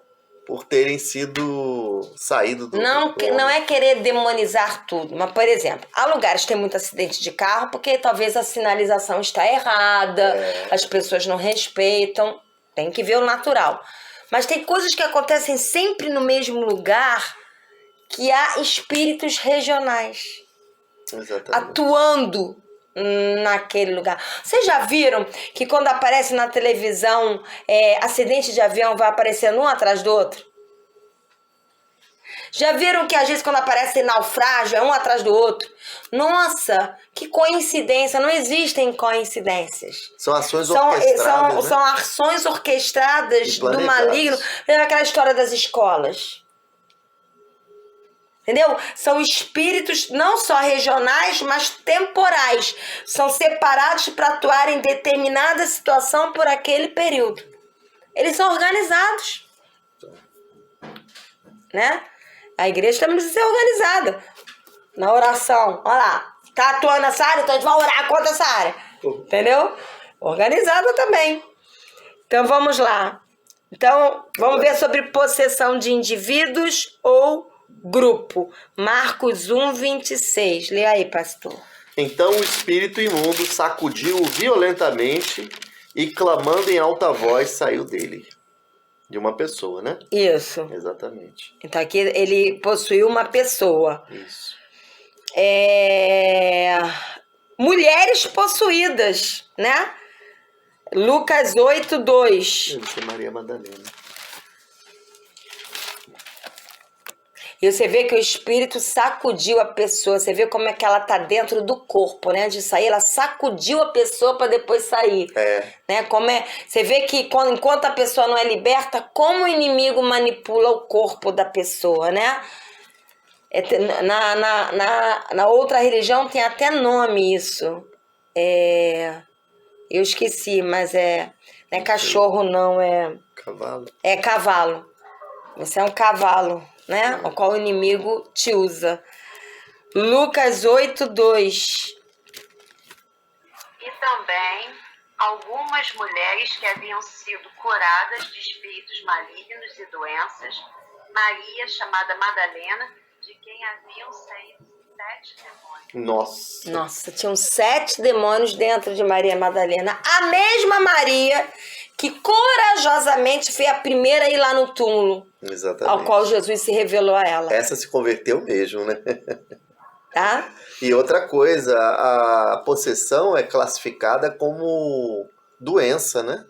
Por terem saído do Não é querer demonizar tudo, mas, por exemplo, há lugares que tem muito acidente de carro porque talvez a sinalização está errada, as pessoas não respeitam, tem que ver o natural. Mas tem coisas que acontecem sempre no mesmo lugar, que há espíritos regionais. Exatamente. Atuando naquele lugar. Vocês já viram que quando aparece na televisão acidente de avião vai aparecendo um atrás do outro? Já viram que às vezes quando aparece naufrágio é um atrás do outro? Nossa, que coincidência. Não existem coincidências. São ações orquestradas, né? São ações orquestradas do maligno. Lembra aquela história das escolas? Entendeu? São espíritos não só regionais, mas temporais. São separados para atuar em determinada situação por aquele período. Eles são organizados. Né? A igreja também precisa ser organizada. Na oração. Olha lá. Tá atuando nessa área, então a gente vai orar contra essa área. Entendeu? Organizada também. Então vamos lá. Então, vamos ver sobre possessão de indivíduos ou grupo. Marcos 1:26. Lê aí, pastor. Então o espírito imundo sacudiu-o violentamente e, clamando em alta voz, saiu dele. De uma pessoa, né? Isso. Exatamente. Então aqui ele possuiu uma pessoa. Isso. Mulheres possuídas, né? Lucas 8:2. Deve ser Maria Madalena. E você vê que o espírito sacudiu a pessoa. Você vê como é que ela tá dentro do corpo, né? De sair, ela sacudiu a pessoa para depois sair. Né? Você vê que enquanto a pessoa não é liberta, como o inimigo manipula o corpo da pessoa, né? Na outra religião tem até nome isso. Eu esqueci, mas não é cachorro, não. Cavalo. É cavalo. Você é um cavalo, né? O qual o inimigo te usa. Lucas 8:2. E também algumas mulheres que haviam sido curadas de espíritos malignos e doenças, Maria, chamada Madalena, de quem haviam saído 7 demônios. Nossa, tinham 7 demônios dentro de Maria Madalena. A mesma Maria que corajosamente foi a primeira a ir lá no túmulo. Exatamente. Ao qual Jesus se revelou a ela. Essa se converteu mesmo, né? Tá? E outra coisa, a possessão é classificada como doença, né?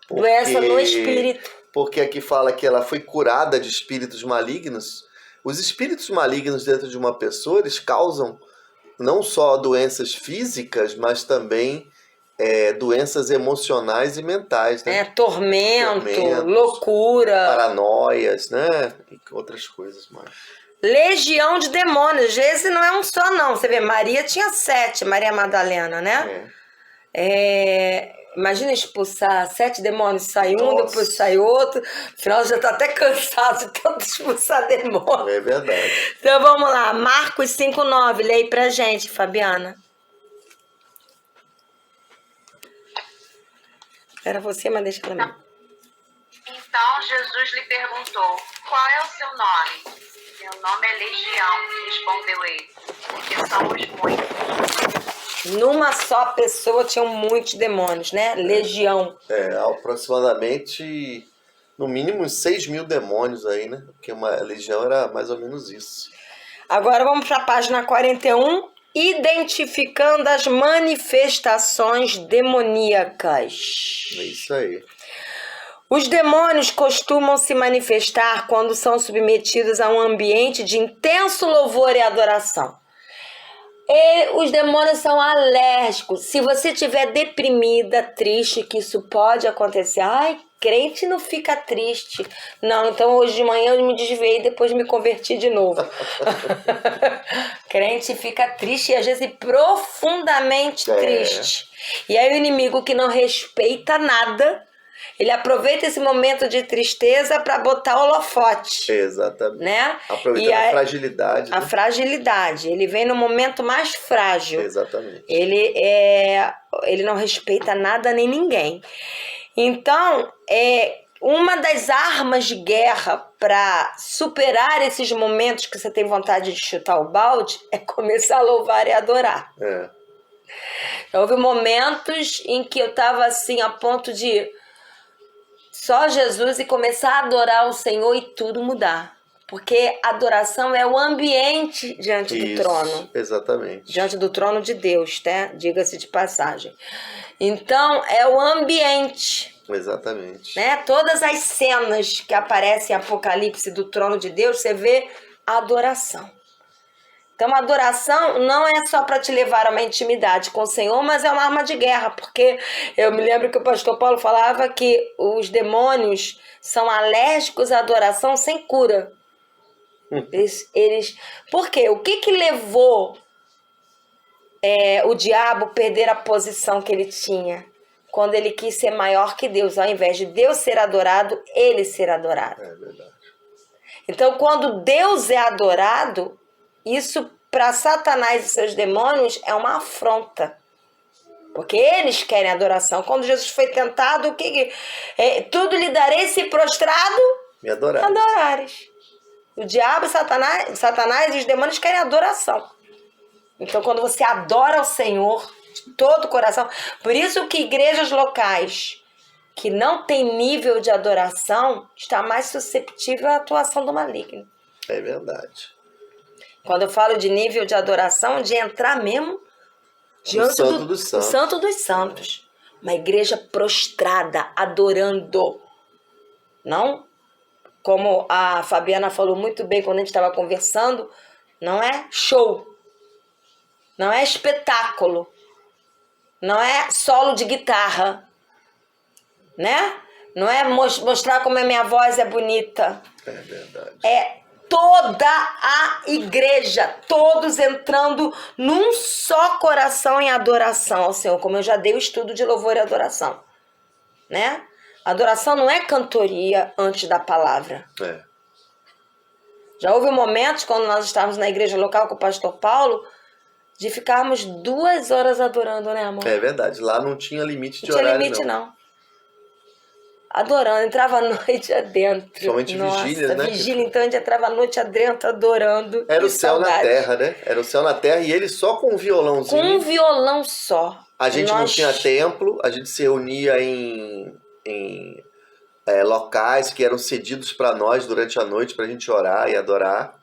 Doença no espírito. Porque aqui fala que ela foi curada de espíritos malignos. Os espíritos malignos dentro de uma pessoa, eles causam não só doenças físicas, mas também doenças emocionais e mentais, né? Tormento, Tormentos, loucura. Paranoias, né? E outras coisas mais. Legião de demônios. Esse não é um só, não. Você vê, Maria tinha 7, Maria Madalena, né? Imagina expulsar 7 demônios, sai um, Nossa. depois sai outro. Afinal, já tá até cansado de tanto expulsar demônio. É verdade. Então vamos lá, Marcos 5:9, lê aí pra gente, Fabiana. Era você, mas deixa pra mim. Então Jesus lhe perguntou: qual é o seu nome? Meu nome é Legião, respondeu ele, porque somos muitos. Numa só pessoa tinham muitos demônios, né? Legião. Aproximadamente, no mínimo, uns 6.000 demônios aí, né? Porque uma legião era mais ou menos isso. Agora vamos para a página 41, identificando as manifestações demoníacas. É isso aí. Os demônios costumam se manifestar quando são submetidos a um ambiente de intenso louvor e adoração. E os demônios são alérgicos. Se você estiver deprimida, triste, que isso pode acontecer. Ai, crente não fica triste. Não, então hoje de manhã eu me desviei e depois me converti de novo. Crente fica triste e às vezes profundamente triste. E aí o inimigo que não respeita nada, ele aproveita esse momento de tristeza para botar holofote. Exatamente. Né? Aproveitando a fragilidade. A né? fragilidade. Ele vem no momento mais frágil. Exatamente. Ele não respeita nada nem ninguém. Então, uma das armas de guerra para superar esses momentos que você tem vontade de chutar o balde é começar a louvar e adorar. Houve momentos em que eu estava assim a ponto de só Jesus e começar a adorar o Senhor e tudo mudar. Porque adoração é o ambiente diante do trono. Exatamente. Diante do trono de Deus, né? Diga-se de passagem. Então, é o ambiente. Exatamente. Né? Todas as cenas que aparecem em Apocalipse do trono de Deus, você vê adoração. Então, a adoração não é só para te levar a uma intimidade com o Senhor, mas é uma arma de guerra, porque eu me lembro que o pastor Paulo falava que os demônios são alérgicos à adoração sem cura. Por quê? O que levou o diabo a perder a posição que ele tinha? Quando ele quis ser maior que Deus, ao invés de Deus ser adorado, ele ser adorado. É verdade. Então, quando Deus é adorado, isso para Satanás e seus demônios é uma afronta. Porque eles querem adoração. Quando Jesus foi tentado, tudo lhe darei se prostrado Me adorares. adorares. O diabo, Satanás e os demônios querem adoração. Então, quando você adora o Senhor de todo o coração, por isso que igrejas locais que não têm nível de adoração está mais susceptível à atuação do maligno. É verdade. Quando eu falo de nível de adoração, de entrar mesmo diante do Santo dos Santos. Uma igreja prostrada, adorando. Não? Como a Fabiana falou muito bem quando a gente estava conversando, não é show. Não é espetáculo. Não é solo de guitarra. Né? Não é mostrar como a minha voz é bonita. É verdade. É toda a igreja, todos entrando num só coração em adoração ao Senhor, como eu já dei o estudo de louvor e adoração, né? Adoração não é cantoria antes da palavra. Já houve momentos, quando nós estávamos na igreja local com o pastor Paulo, de ficarmos 2 horas adorando, né, amor? É verdade, lá não tinha limite de horário, não. Não tinha limite, não. Adorando, entrava a noite adentro. Somente vigília, né? Vigília, então a gente entrava a noite adentro adorando. Era o céu na terra, né? Era o céu na terra e ele só com um violãozinho. Com um violão só. A gente não tinha templo, a gente se reunia em locais que eram cedidos para nós durante a noite, para a gente orar e adorar.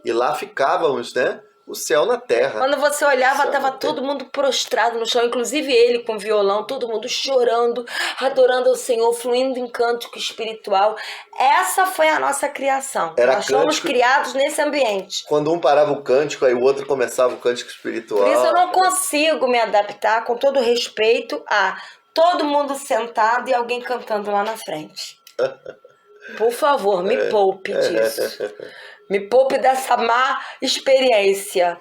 E lá ficávamos, né? o céu na terra. Quando você olhava, Céu estava na terra. todo mundo prostrado no chão, inclusive ele com violão, todo mundo chorando, adorando ao Senhor, fluindo em cântico espiritual. Essa foi a nossa criação. Era Nós fomos cântico- criados nesse ambiente. Quando um parava o cântico, aí o outro começava o cântico espiritual. Por isso eu não consigo me adaptar, com todo respeito, a todo mundo sentado e alguém cantando lá na frente. Por favor, me poupe disso. Me poupe dessa má experiência,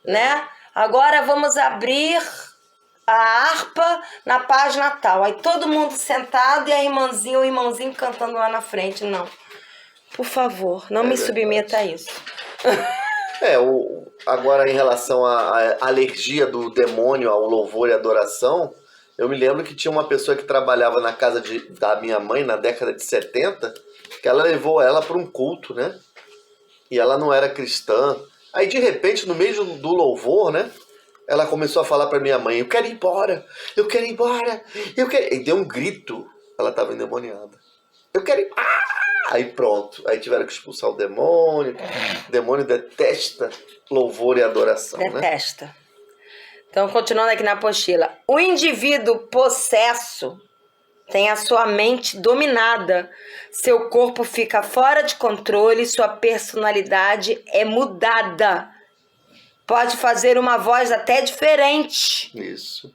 né? Agora vamos abrir a harpa na página tal. Aí todo mundo sentado e a irmãzinha ou irmãozinho cantando lá na frente. Não. Por favor, não me submeta a isso. Agora, em relação à alergia do demônio ao louvor e adoração, eu me lembro que tinha uma pessoa que trabalhava na casa da minha mãe na década de 70, que ela levou ela para um culto, né? E ela não era cristã. Aí, de repente, no meio do louvor, né? Ela começou a falar para minha mãe, eu quero ir embora, eu quero ir embora, eu quero... E deu um grito. Ela estava endemoniada. Eu quero ir... Aí pronto. Aí tiveram que expulsar o demônio. O demônio detesta louvor e adoração, né? Detesta. Então, continuando aqui na apostila. O indivíduo possesso tem a sua mente dominada, seu corpo fica fora de controle, sua personalidade é mudada. Pode fazer uma voz até diferente. Isso.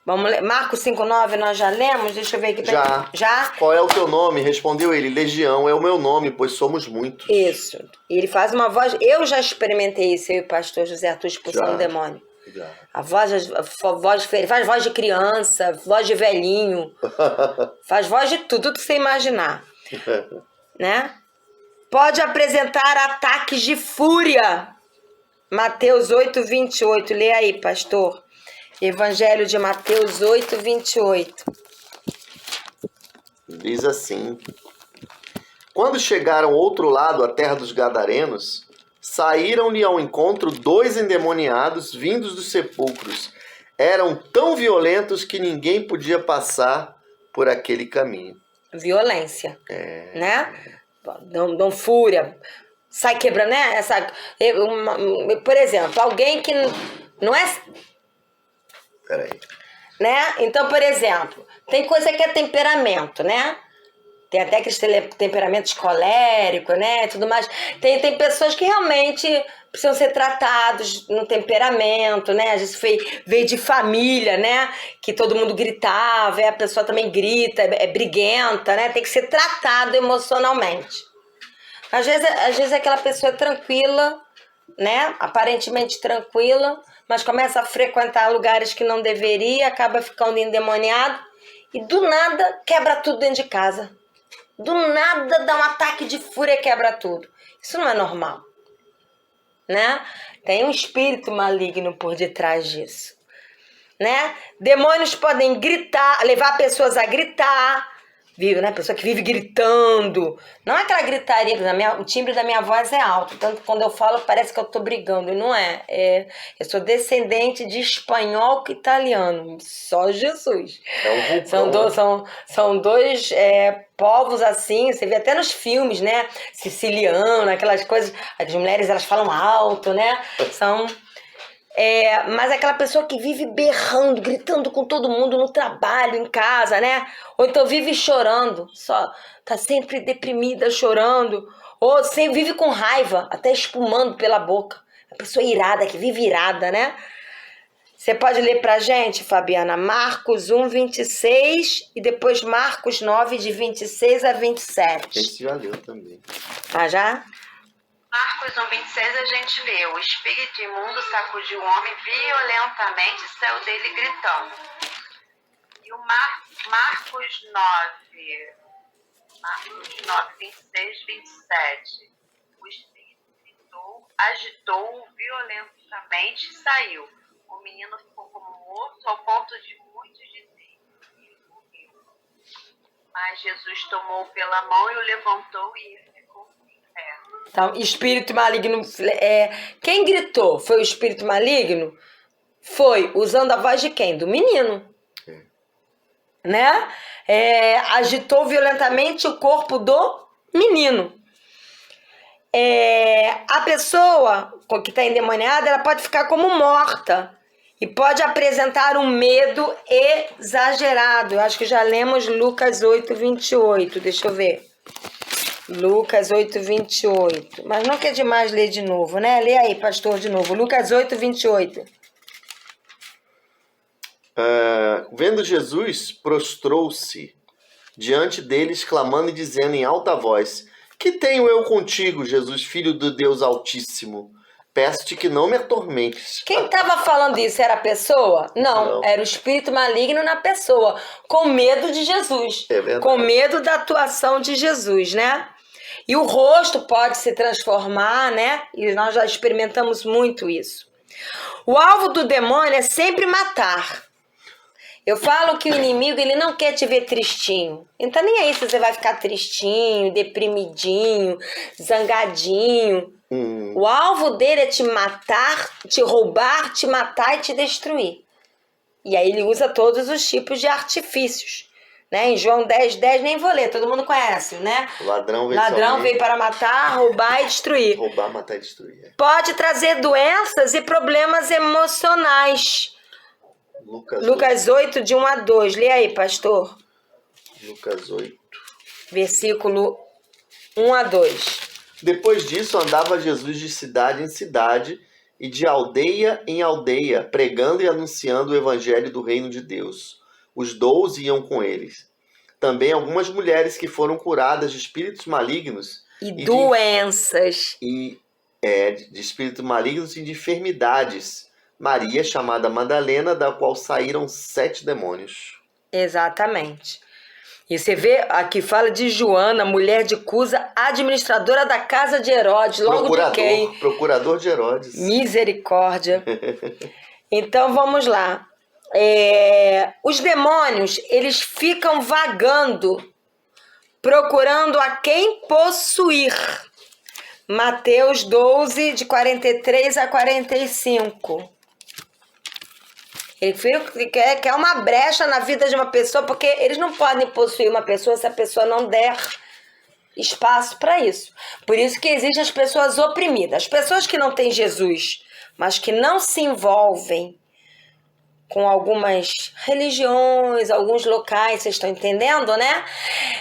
Vamos ler. Marcos 5,9 nós já lemos? Deixa eu ver aqui. Já? Qual é o teu nome? Respondeu ele, Legião é o meu nome, pois somos muitos. Isso. E ele faz uma voz... Eu já experimentei isso, eu e o pastor José Arthur expulsando o demônio. Já. A voz faz voz de criança, voz de velhinho, faz voz de tudo que você imaginar, né? Pode apresentar ataques de fúria. Mateus 8:28, lê aí, pastor. Evangelho de Mateus 8:28. Diz assim: quando chegaram ao outro lado, a terra dos Gadarenos, saíram-lhe ao encontro 2 endemoniados vindos dos sepulcros. Eram tão violentos que ninguém podia passar por aquele caminho. Violência, né? Dão fúria, sai quebrando, né? Por exemplo, alguém que não é... Peraí. Né? Então, por exemplo, tem coisa que é temperamento, né? Tem até aqueles temperamentos coléricos, né? Tudo mais. Tem pessoas que realmente precisam ser tratados no temperamento, né? Às vezes veio de família, né? Que todo mundo gritava, e a pessoa também grita, é briguenta, né? Tem que ser tratado emocionalmente. Às vezes aquela pessoa é tranquila, né? Aparentemente tranquila, mas começa a frequentar lugares que não deveria, acaba ficando endemoniado e do nada quebra tudo dentro de casa. Do nada dá um ataque de fúria e quebra tudo. Isso não é normal, né? Tem um espírito maligno por detrás disso, né? Demônios podem gritar, levar pessoas a gritar, né? Pessoa que vive gritando. Não é aquela gritaria, o timbre da minha voz é alto, tanto quando eu falo parece que eu tô brigando, e não é. Eu sou descendente de espanhol com italiano, só Jesus. É um vulcão, São dois povos assim, você vê até nos filmes, né? Siciliano, aquelas coisas, as mulheres elas falam alto, né? Mas aquela pessoa que vive berrando, gritando com todo mundo no trabalho, em casa, né? Ou então vive chorando, tá sempre deprimida, chorando. Ou sempre vive com raiva, até espumando pela boca. A pessoa irada, que vive irada, né? Você pode ler pra gente, Fabiana, Marcos 1:26 e depois Marcos 9, de 26 a 27. Esse já leu também. Ah, já? Marcos 1:26 a gente lê: o espírito imundo sacudiu o homem violentamente e saiu dele gritando. E o Marcos 9, 26, 27. O espírito gritou, agitou-o violentamente e saiu. O menino ficou como morto ao ponto de muitos dizerem que ele morreu. Mas Jesus tomou pela mão e o levantou e ele ficou em pé. Então, espírito maligno. Quem gritou? Foi o espírito maligno? Foi usando a voz de quem? Do menino. Né? Agitou violentamente o corpo do menino. a pessoa que está endemoniada, ela pode ficar como morta e pode apresentar um medo exagerado. Eu acho que já lemos Lucas 8:28. Deixa eu ver. Lucas 8:28. Mas não é demais ler de novo, né? Lê aí, pastor, de novo. Lucas 8:28. Vendo Jesus, prostrou-se diante deles, clamando e dizendo em alta voz: Que tenho eu contigo, Jesus, filho do Deus Altíssimo? Peço-te que não me atormentes. Quem estava falando isso era a pessoa? Não, era o espírito maligno na pessoa, com medo de Jesus. É verdade. Com medo da atuação de Jesus, né? E o rosto pode se transformar, né? E nós já experimentamos muito isso. O alvo do demônio é sempre matar. Eu falo que o inimigo, ele não quer te ver tristinho. Ele não tá nem aí se você vai ficar tristinho, deprimidinho, zangadinho. O alvo dele é te matar, te roubar, te matar e te destruir. E aí ele usa todos os tipos de artifícios. Né? Em João 10:10, nem vou ler, todo mundo conhece, né? O ladrão veio para matar, roubar e destruir. Roubar, matar e destruir. Pode trazer doenças e problemas emocionais. Lucas 8, de 1 a 2. Lê aí, pastor. Lucas 8. Versículo 1 a 2. Depois disso, andava Jesus de cidade em cidade e de aldeia em aldeia, pregando e anunciando o evangelho do reino de Deus. Os 12 iam com eles. Também algumas mulheres que foram curadas de espíritos malignos e doenças. De espíritos malignos e de enfermidades. Maria, chamada Madalena, da qual saíram 7 demônios. Exatamente. E você vê, aqui fala de Joana, mulher de Cusa, administradora da casa de Herodes. Logo de quem? Procurador de Herodes. Misericórdia. Então, vamos lá. Os demônios, eles ficam vagando, procurando a quem possuir. Mateus 12, de 43 a 45. Ele quer uma brecha na vida de uma pessoa, porque eles não podem possuir uma pessoa se a pessoa não der espaço para isso. Por isso que existem as pessoas oprimidas. As pessoas que não têm Jesus, mas que não se envolvem com algumas religiões, alguns locais, vocês estão entendendo, né?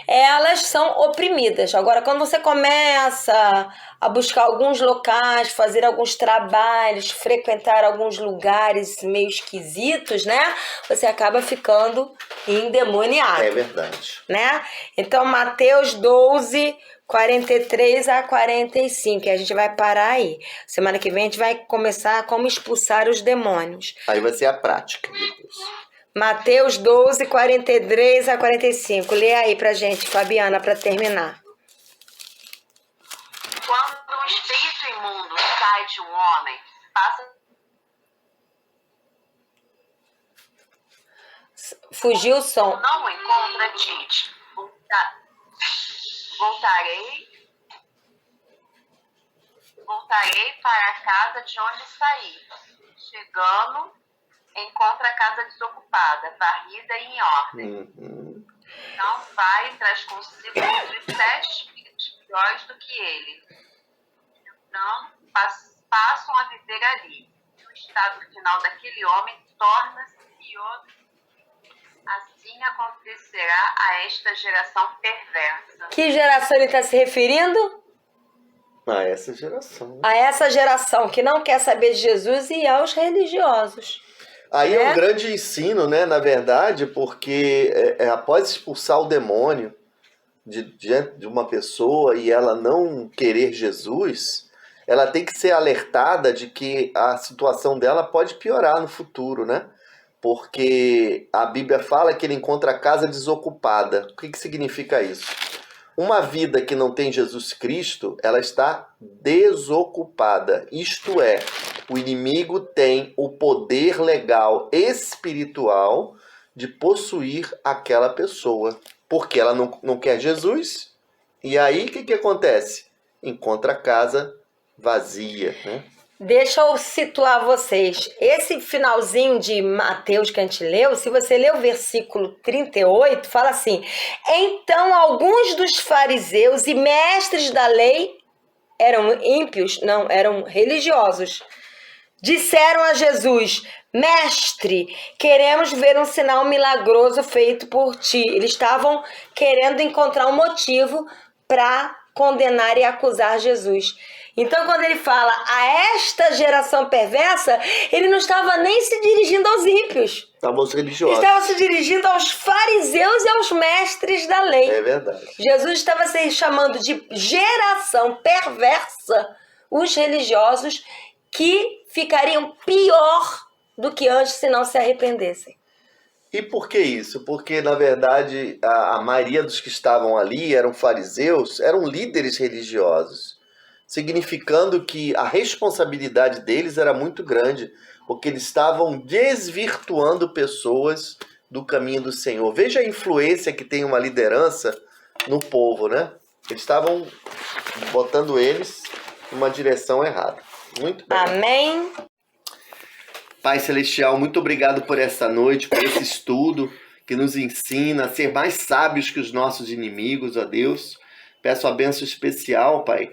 Elas são oprimidas. Agora, quando você começa a buscar alguns locais, fazer alguns trabalhos, frequentar alguns lugares meio esquisitos, né? Você acaba ficando endemoniado. É verdade. Né? Então, Mateus 12, 43 a 45, e a gente vai parar aí. Semana que vem a gente vai começar como expulsar os demônios. Aí vai ser a prática depois. Mateus 12, 43 a 45. Lê aí pra gente, Fabiana, para terminar. Quando um espírito imundo sai de um homem, passa... Fugiu o som. Não o encontra, diz: Voltarei para a casa de onde saí. Chegando, encontra a casa desocupada, varrida e em ordem. Então vai e traz consigo outros 7 espíritos piores do que ele. Então passam a viver ali. E o estado final daquele homem torna-se pior. Assim acontecerá a esta geração perversa. Que geração ele está se referindo? A essa geração. A essa geração que não quer saber de Jesus e aos religiosos. Aí é um grande ensino, né, na verdade, porque após expulsar o demônio diante de uma pessoa e ela não querer Jesus, ela tem que ser alertada de que a situação dela pode piorar no futuro, né? Porque a Bíblia fala que ele encontra a casa desocupada. O que significa isso? Uma vida que não tem Jesus Cristo, ela está desocupada. Isto é, o inimigo tem o poder legal espiritual de possuir aquela pessoa. Porque ela não quer Jesus. E aí, o que acontece? Encontra a casa vazia, né? Deixa eu situar vocês. Esse finalzinho de Mateus que a gente leu, se você ler o versículo 38, fala assim: então alguns dos fariseus e mestres da lei eram ímpios? Não, eram religiosos. Disseram a Jesus: Mestre, queremos ver um sinal milagroso feito por ti. Eles estavam querendo encontrar um motivo para condenar e acusar Jesus. Então, quando ele fala a esta geração perversa, ele não estava nem se dirigindo aos ímpios. Estavam os religiosos. Estava se dirigindo aos fariseus e aos mestres da lei. É verdade. Jesus estava se chamando de geração perversa os religiosos, que ficariam pior do que antes se não se arrependessem. E por que isso? Porque, na verdade, a maioria dos que estavam ali eram fariseus, eram líderes religiosos, significando que a responsabilidade deles era muito grande, porque eles estavam desvirtuando pessoas do caminho do Senhor. Veja a influência que tem uma liderança no povo, né? Eles estavam botando eles numa direção errada. Muito bem. Amém. Pai Celestial, muito obrigado por essa noite, por esse estudo que nos ensina a ser mais sábios que os nossos inimigos, ó Deus. Peço a bênção especial, Pai,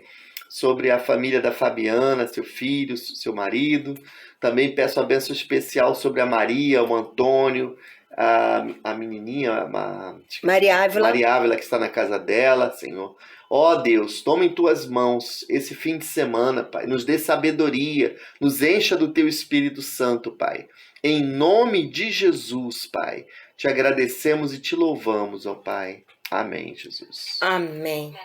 sobre a família da Fabiana, seu filho, seu marido. Também peço a bênção especial sobre a Maria, o Antônio, a menininha, Maria Ávila, que está na casa dela, Senhor. Ó Deus, toma em tuas mãos esse fim de semana, Pai. Nos dê sabedoria, nos encha do teu Espírito Santo, Pai. Em nome de Jesus, Pai. Te agradecemos e te louvamos, ó Pai. Amém, Jesus. Amém.